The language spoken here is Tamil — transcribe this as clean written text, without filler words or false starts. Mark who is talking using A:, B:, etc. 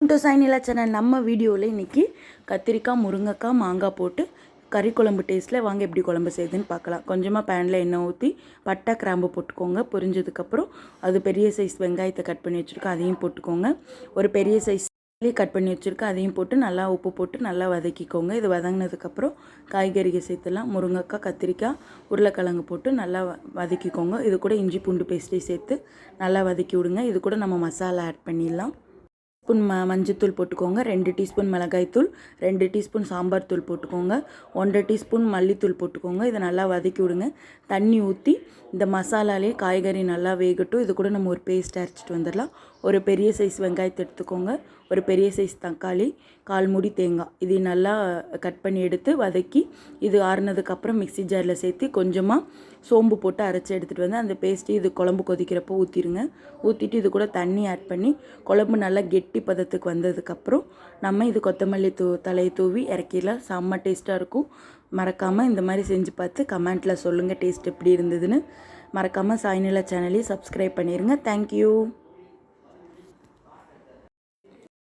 A: To சைனிலா channel. நம்ம வீடியோவில் இன்றைக்கி கத்திரிக்காய், முருங்கைக்காய், மாங்காய் போட்டு கறி குழம்பு டேஸ்ட்டில் வாங்க எப்படி குழம்பு செய்யுதுன்னு பார்க்கலாம். கொஞ்சமாக பேனில் எண்ணெய் ஊற்றி பட்டை கிராம்பு போட்டுக்கோங்க. பொரிஞ்சதுக்கப்புறம் அது பெரிய சைஸ் வெங்காயத்தை கட் பண்ணி வச்சுருக்கேன், அதையும் போட்டுக்கோங்க. ஒரு பெரிய சைஸ் கட் பண்ணி வச்சுருக்கேன், அதையும் போட்டு நல்லா உப்பு போட்டு நல்லா வதக்கிக்கோங்க. இது வதங்கினதுக்கப்புறம் காய்கறிகள் சேர்த்துலாம். முருங்கைக்காய், கத்திரிக்காய், உருளைக்கிழங்கு போட்டு நல்லா வதக்கிக்கோங்க. இது கூட இஞ்சி பூண்டு பேஸ்ட்டையும் சேர்த்து நல்லா வதக்கி விடுங்க. இது கூட நம்ம மசாலா ஆட் பண்ணிடலாம். ஸ்பூன் மஞ்சத்தூள் போட்டுக்கோங்க, 2 டீஸ்பூன் மிளகாய்த்தூள், 2 டீஸ்பூன் சாம்பார் தூள் போட்டுக்கோங்க, 1 டீஸ்பூன் மல்லித்தூள் போட்டுக்கோங்க. இதை நல்லா வதக்கி விடுங்க. தண்ணி ஊற்றி இந்த மசாலாலே காய்கறி நல்லா வேகட்டும். இது கூட நம்ம ஒரு பேஸ்ட் அரைச்சிட்டு வந்துடலாம். ஒரு பெரிய சைஸ் வெங்காயத்தை எடுத்துக்கோங்க, ஒரு பெரிய சைஸ் தக்காளி, 1/4 மூடி தேங்காய், இது நல்லா கட் பண்ணி எடுத்து வதக்கி இது ஆறுனதுக்கப்புறம் மிக்ஸி ஜாரில் சேர்த்து கொஞ்சமாக சோம்பு போட்டு அரைச்சி எடுத்துகிட்டு வந்து அந்த பேஸ்ட்டு இது குழம்பு கொதிக்கிறப்போ ஊற்றிடுங்க. ஊற்றிட்டு இது கூட தண்ணி ஆட் பண்ணி குழம்பு நல்லா கெட்டி பதத்துக்கு வந்ததுக்கப்புறம் நம்ம இது கொத்தமல்லி தலையை தூவி இறக்கிடலாம். செம்ம டேஸ்ட்டாக இருக்கும். மறக்காமல் இந்த மாதிரி செஞ்சு பார்த்து கமெண்ட்டில் சொல்லுங்கள் டேஸ்ட் எப்படி இருந்ததுன்னு. மறக்காமல் சாய்நிலா சேனலையும் சப்ஸ்கிரைப் பண்ணிடுங்க. தேங்க்யூ.